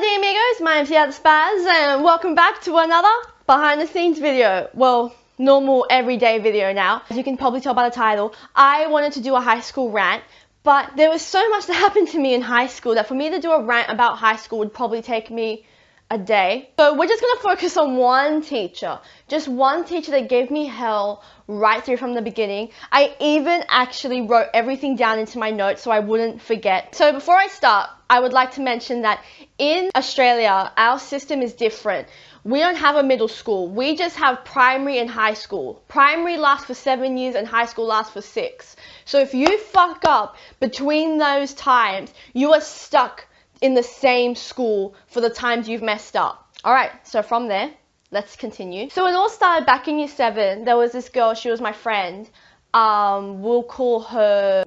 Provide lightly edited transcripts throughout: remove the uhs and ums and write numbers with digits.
dear amigos, my name's the Spaz and welcome back to another behind the scenes video. Well, normal everyday video now. As you can probably tell by the title, I wanted to do a high school rant, but there was so much that happened to me in high school that for me to do a rant about high school would probably take me a day. So we're just going to focus on one teacher. Just one teacher that gave me hell right through from the beginning. I even actually wrote everything down into my notes so I wouldn't forget. So before I start, I would like to mention that in Australia, our system is different. We don't have a middle school. We just have primary and high school. Primary lasts for 7 years and high school lasts for 6. So if you fuck up between those times, you are stuck in the same school for the times you've messed up. Alright, so from there, let's continue. So it all started back in year 7. There was this girl, she was my friend. We'll call her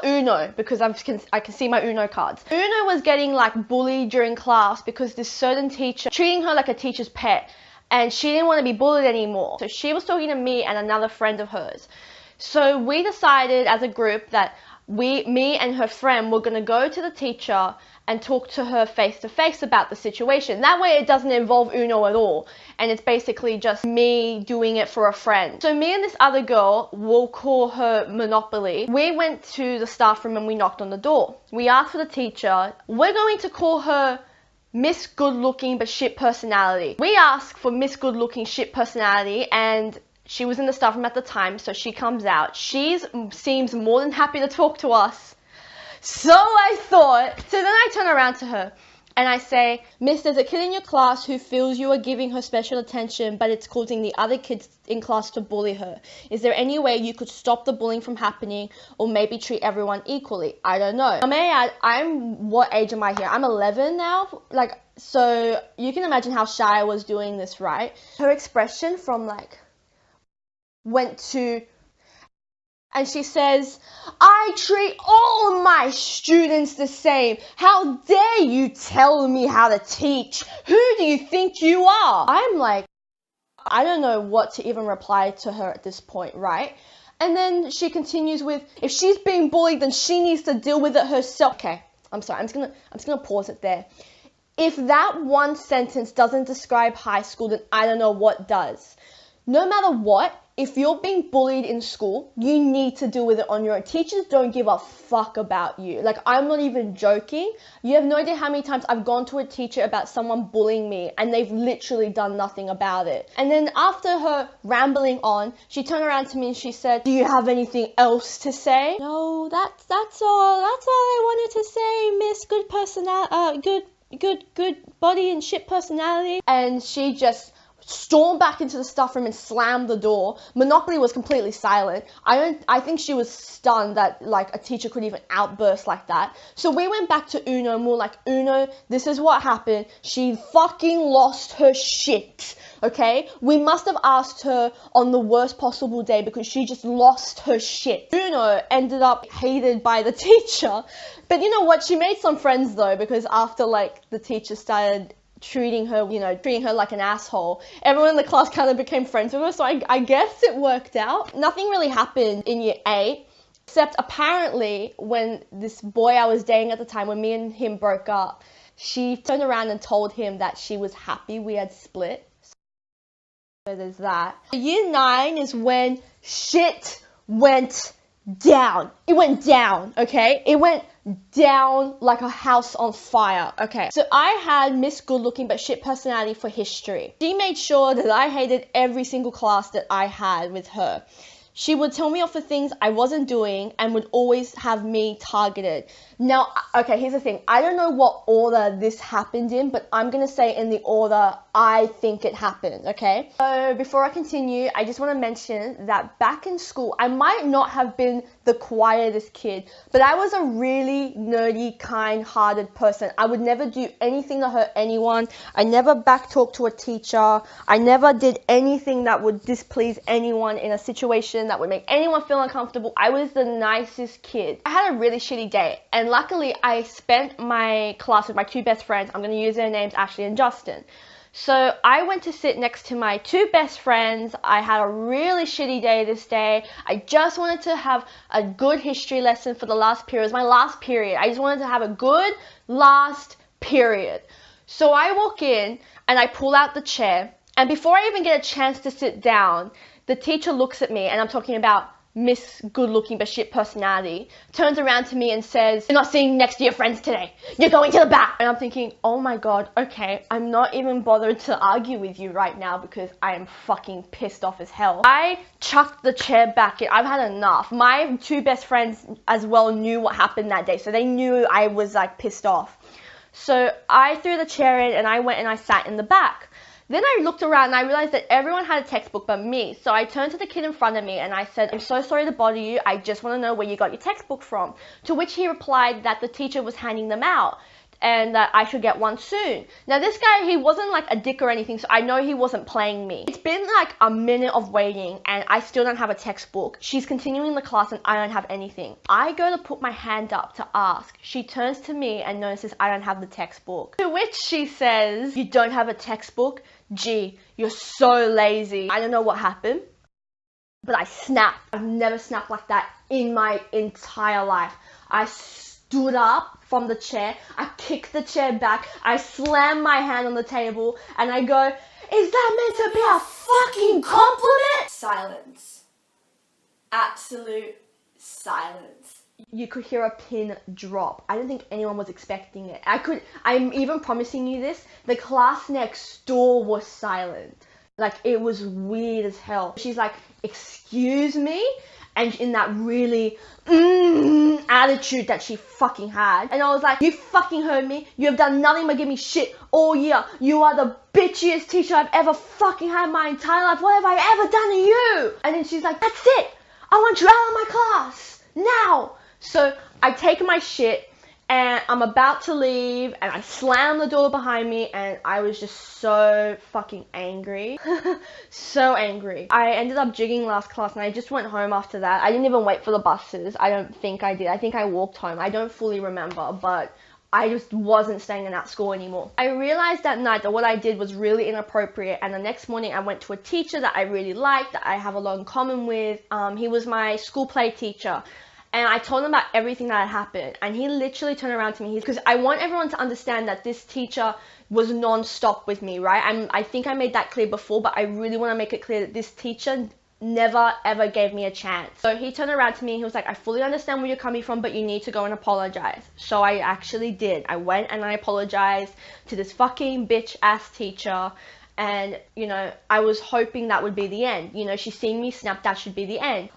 Uno because I can see my Uno cards. Uno was getting like bullied during class because this certain teacher treating her like a teacher's pet, and she didn't want to be bullied anymore. So she was talking to me and another friend of hers. So we decided as a group that me and her friend were going to go to the teacher and talk to her face to face about the situation. That way it doesn't involve Uno at all. And it's basically just me doing it for a friend. So me and this other girl, we'll call her Monopoly. We went to the staff room and we knocked on the door. We asked for the teacher. We're going to call her Miss Good Looking but Shit Personality. We asked for Miss Good Looking Shit Personality, and she was in the staff room at the time, so she comes out. She seems more than happy to talk to us. So I thought, so then I turn around to her and I say, Miss, there's a kid in your class who feels you are giving her special attention, but it's causing the other kids in class to bully her. Is there any way you could stop the bullying from happening, or maybe treat everyone equally? I don't know. I may add, what age am I here? I'm 11 now. So you can imagine how shy I was doing this, right? Her expression from went to, and she says, I treat all of my students the same. How dare you tell me how to teach? Who do you think you are? I'm like, I don't know what to even reply to her at this point, right? And then she continues with, if she's being bullied, then she needs to deal with it herself. Okay, I'm sorry, I'm just gonna pause it there. If that one sentence doesn't describe high school, then I don't know what does. No matter what, if you're being bullied in school, you need to deal with it on your own. Teachers don't give a fuck about you. I'm not even joking. You have no idea how many times I've gone to a teacher about someone bullying me and they've literally done nothing about it. And then after her rambling on, she turned around to me and she said, do you have anything else to say? No, that's all. That's all I wanted to say, Miss Good Personality, good body and shit personality. And she just stormed back into the staff room and slammed the door. Monopoly was completely silent. I think she was stunned that a teacher could even outburst like that. So we went back to Uno and we were like, Uno, this is what happened. She fucking lost her shit. Okay? We must have asked her on the worst possible day because she just lost her shit. Uno ended up hated by the teacher. But you know what? She made some friends though, because after the teacher started treating her like an asshole, everyone in the class kind of became friends with her, so I guess it worked out. Nothing really happened in year 8, except apparently when this boy I was dating at the time, when me and him broke up, she turned around and told him that she was happy we had split. So there's that. Year 9 is when shit went down. It went down, okay? It went down like a house on fire. Okay, so I had Miss Good Looking but Shit Personality for history. She made sure that I hated every single class that I had with her. She would tell me off for things I wasn't doing and would always have me targeted. Now, okay, here's the thing. I don't know what order this happened in, but I'm going to say in the order I think it happened, okay? So before I continue, I just want to mention that back in school, I might not have been the quietest kid, but I was a really nerdy, kind-hearted person. I would never do anything to hurt anyone. I never backtalked to a teacher. I never did anything that would displease anyone in a situation that would make anyone feel uncomfortable. I was the nicest kid. I had a really shitty day, and luckily I spent my class with my 2 best friends. I'm going to use their names, Ashley and Justin. So I went to sit next to my 2 best friends. I had a really shitty day this day. I just wanted to have a good history lesson for the last period. It was my last period. I just wanted to have a good last period. So I walk in and I pull out the chair, and before I even get a chance to sit down, the teacher looks at me, and I'm talking about Miss Good Looking but Shit Personality, turns around to me and says, "You're not sitting next to your friends today. You're going to the back." And I'm thinking, oh my god, okay, I'm not even bothered to argue with you right now because I am fucking pissed off as hell. I chucked the chair back in. I've had enough. My two best friends as well knew what happened that day, so they knew I was like pissed off. So I threw the chair in and I went and I sat in the back. Then I looked around and I realized that everyone had a textbook but me. So I turned to the kid in front of me and I said, "I'm so sorry to bother you. I just want to know where you got your textbook from." To which he replied that the teacher was handing them out and that I should get one soon. Now this guy, he wasn't like a dick or anything, so I know he wasn't playing me. It's been like a minute of waiting and I still don't have a textbook. She's continuing the class and I don't have anything. I go to put my hand up to ask. She turns to me and notices I don't have the textbook. To which she says, "You don't have a textbook? Gee, you're so lazy." I don't know what happened, but I snapped. I've never snapped like that in my entire life. I stood up from the chair, I kicked the chair back, I slammed my hand on the table, and I go, "Is that meant to be a fucking compliment?" Silence. Absolute silence. You could hear a pin drop. I don't think anyone was expecting it. I'm even promising you this, the class next door was silent. Like, it was weird as hell. She's like, "Excuse me?" And in that really attitude that she fucking had. And I was like, "You fucking heard me. You have done nothing but give me shit all year. You are the bitchiest teacher I've ever fucking had in my entire life. What have I ever done to you?" And then she's like, "That's it. I want you out of my class. Now." So I take my shit and I'm about to leave and I slam the door behind me and I was just so fucking angry. So angry. I ended up jigging last class and I just went home after that. I didn't even wait for the buses. I don't think I did. I think I walked home. I don't fully remember, but I just wasn't staying in that school anymore. I realized that night that what I did was really inappropriate, and the next morning I went to a teacher that I really liked, that I have a lot in common with. He was my school play teacher. And I told him about everything that had happened. And he literally turned around to me. Because I want everyone to understand that this teacher was non-stop with me, right? I think I made that clear before, but I really want to make it clear that this teacher never ever gave me a chance. So he turned around to me and he was like, "I fully understand where you're coming from, but you need to go and apologize." So I actually did. I went and I apologized to this fucking bitch ass teacher. And, you know, I was hoping that would be the end. You know, she's seen me snap, that should be the end.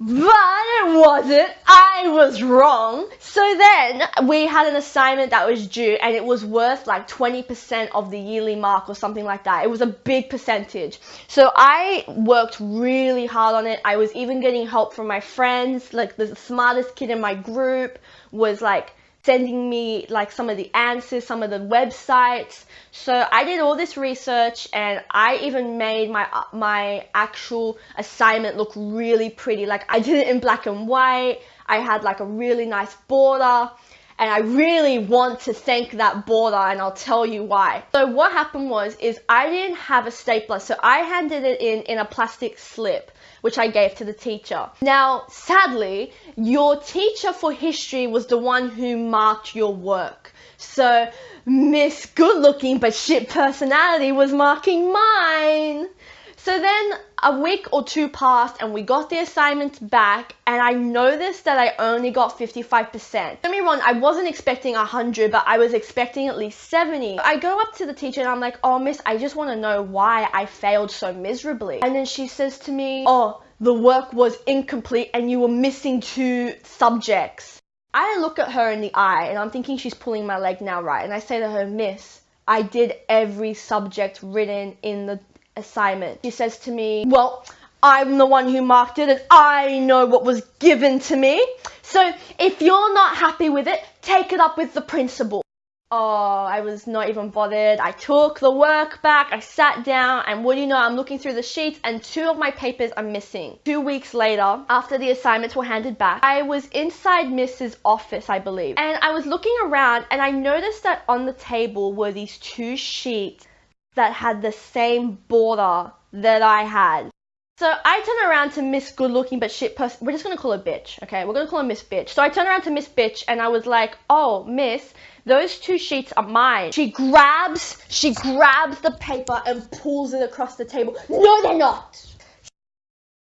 But it wasn't. I was wrong. So then we had an assignment that was due and it was worth like 20% of the yearly mark or something like that. It was a big percentage. So I worked really hard on it. I was even getting help from my friends. Like, the smartest kid in my group was like sending me like some of the answers, some of the websites. So I did all this research and I even made my actual assignment look really pretty. Like, I did it in black and white. I had like a really nice border. And I really want to thank that border, and I'll tell you why. So what happened is I didn't have a stapler, so I handed it in a plastic slip, which I gave to the teacher. Now, sadly, your teacher for history was the one who marked your work. So Miss Good Looking but Shit Personality was marking mine. So then a week or two passed and we got the assignments back, and I noticed that I only got 55%. Don't get me wrong, I wasn't expecting 100, but I was expecting at least 70. I go up to the teacher and I'm like, "Oh, miss, I just want to know why I failed so miserably." And then she says to me, "Oh, the work was incomplete and you were missing 2 subjects." I look at her in the eye and I'm thinking she's pulling my leg now, right? And I say to her, "Miss, I did every subject written in the assignment." She says to me, "Well, I'm the one who marked it and I know what was given to me. So if you're not happy with it, take it up with the principal." Oh, I was not even bothered. I took the work back, I sat down, and what do you know, I'm looking through the sheets and 2 of my papers are missing. 2 weeks later, after the assignments were handed back, I was inside Mrs. office, I believe. And I was looking around and I noticed that on the table were these 2 sheets that had the same border that I had. So I turn around to Miss Good Looking but Shit Person. We're just going to call her Bitch, okay? We're going to call her Miss Bitch. So I turned around to Miss Bitch and I was like, "Oh, Miss, Those 2 sheets are mine. She grabs the paper and pulls it across the table. No, they're not.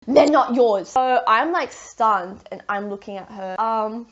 They're not yours. So I'm like stunned and I'm looking at her.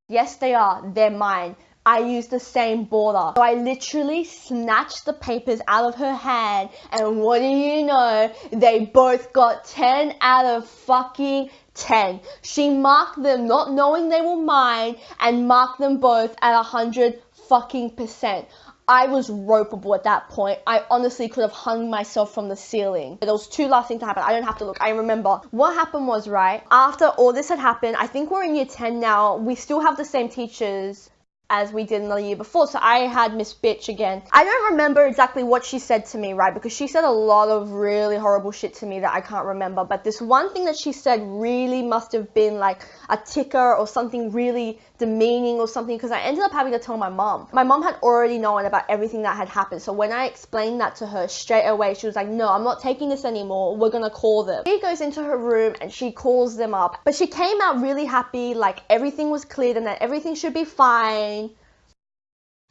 Yes, they are. They're mine. I used the same border. So I literally snatched the papers out of her hand, and what do you know? They both got 10 out of fucking 10. She marked them not knowing they were mine and marked them both at 100 fucking %. I was ropeable at that point. I honestly could have hung myself from the ceiling. There was 2 last things to happen. I don't have to look. I remember. What happened was, right, after all this had happened, I think we're in year 10 now. We still have the same teachers as we did in the year before. So I had Miss Bitch again. I don't remember exactly what she said to me, right? Because she said a lot of really horrible shit to me that I can't remember. But this one thing that she said really must have been like a ticker or something really demeaning or something, because I ended up having to tell my mom. My mom had already known about everything that had happened. So when I explained that to her straight away, she was like, no, I'm not taking this anymore. We're gonna call them. She goes into her room and she calls them up. But she came out really happy, like everything was cleared and that everything should be fine.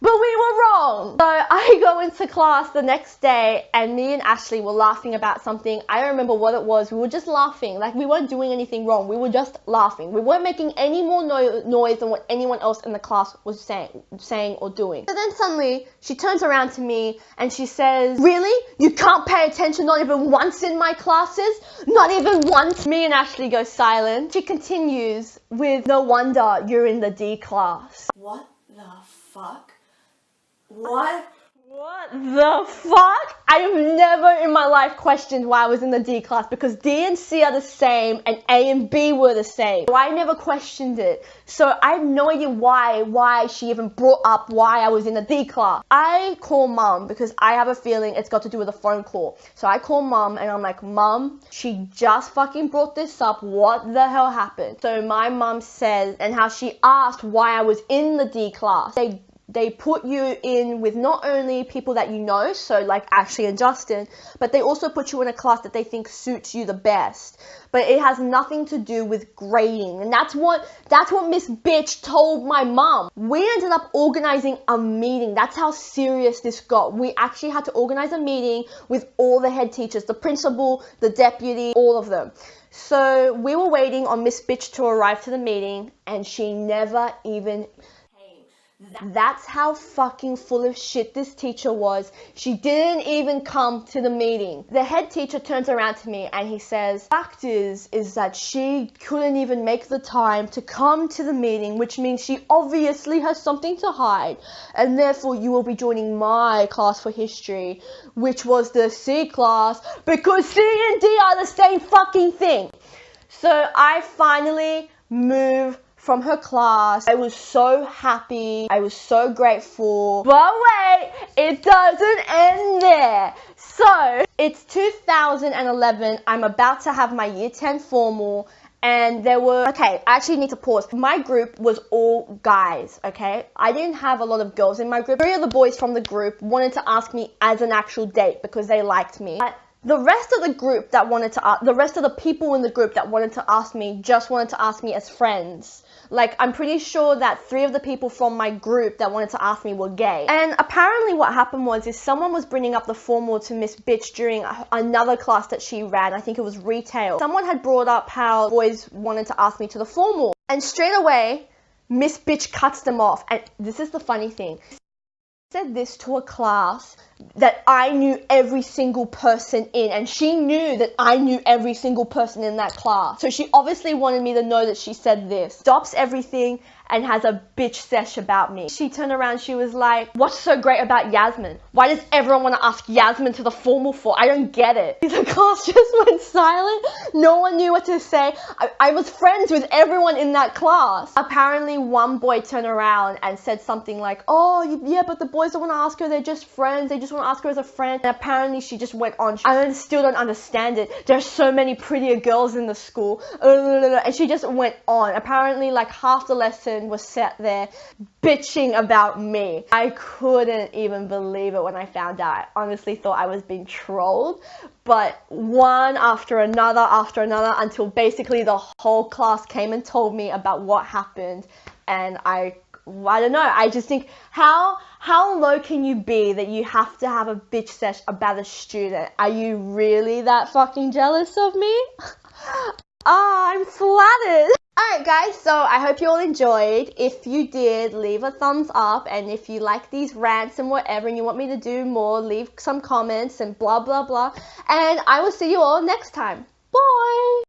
But we were wrong. So I go into class the next day and me and Ashley were laughing about something. I don't remember what it was. We were just laughing. Like we weren't doing anything wrong. We were just laughing. We weren't making any more noise than what anyone else in the class was saying or doing. So then suddenly she turns around to me and she says, really? You can't pay attention not even once in my classes? Not even once? Me and Ashley go silent. She continues with, no wonder you're in the D class. What the fuck? What? What the fuck? I have never in my life questioned why I was in the D class, because D and C are the same and A and B were the same. So I never questioned it. So I have no idea why she even brought up why I was in the D class. I call mom because I have a feeling it's got to do with a phone call. So I call mom and I'm like, Mom, she just fucking brought this up. What the hell happened? So my mom says, and how she asked why I was in the D class. They put you in with not only people that you know, so like Ashley and Justin, but they also put you in a class that they think suits you the best. But it has nothing to do with grading. And that's what Miss Bitch told my mom. We ended up organizing a meeting. That's how serious this got. We actually had to organize a meeting with all the head teachers, the principal, the deputy, all of them. So we were waiting on Miss Bitch to arrive to the meeting, and she never even... That's how fucking full of shit this teacher was. She didn't even come to the meeting. The head teacher turns around to me and he says, fact is that she couldn't even make the time to come to the meeting, which means she obviously has something to hide. And therefore you will be joining my class for history, which was the C class, because C and D are the same fucking thing. So I finally moved from her class. I was so happy. I was so grateful. But wait, it doesn't end there. So it's 2011. I'm about to have my year 10 formal. And there were, okay, I actually need to pause. My group was all guys, okay? I didn't have a lot of girls in my group. 3 of the boys from the group wanted to ask me as an actual date because they liked me. But the rest of the group that wanted to, the rest of the people in the group that wanted to ask me just wanted to ask me as friends. Like, I'm pretty sure that 3 of the people from my group that wanted to ask me were gay. And apparently what happened was someone was bringing up the formal to Miss Bitch during another class that she ran. I think it was retail. Someone had brought up how boys wanted to ask me to the formal. And straight away, Miss Bitch cuts them off. And this is the funny thing. Said this to a class that I knew every single person in, and she knew that I knew every single person in that class. So she obviously wanted me to know that she said this. Stops everything and has a bitch sesh about me. She turned around, she was like, what's so great about Yasmin? Why does everyone want to ask Yasmin to the formal for? I don't get it. The class just went silent. No one knew what to say. I was friends with everyone in that class. Apparently one boy turned around and said something like, oh yeah, but the boys don't want to ask her, they're just friends. They just want to ask her as a friend. And apparently she just went on. I still don't understand it. There's so many prettier girls in the school. And she just went on. Apparently like half the lesson was sat there bitching about me. I couldn't even believe it when I found out. I honestly thought I was being trolled. But one after another until basically the whole class came and told me about what happened. And I I don't know. I just think how low can you be that you have to have a bitch sesh about a student? Are you really that fucking jealous of me? I'm flattered. Alright guys, so I hope you all enjoyed. If you did, leave a thumbs up, and if you like these rants and whatever and you want me to do more, leave some comments and blah blah blah. And I will see you all next time.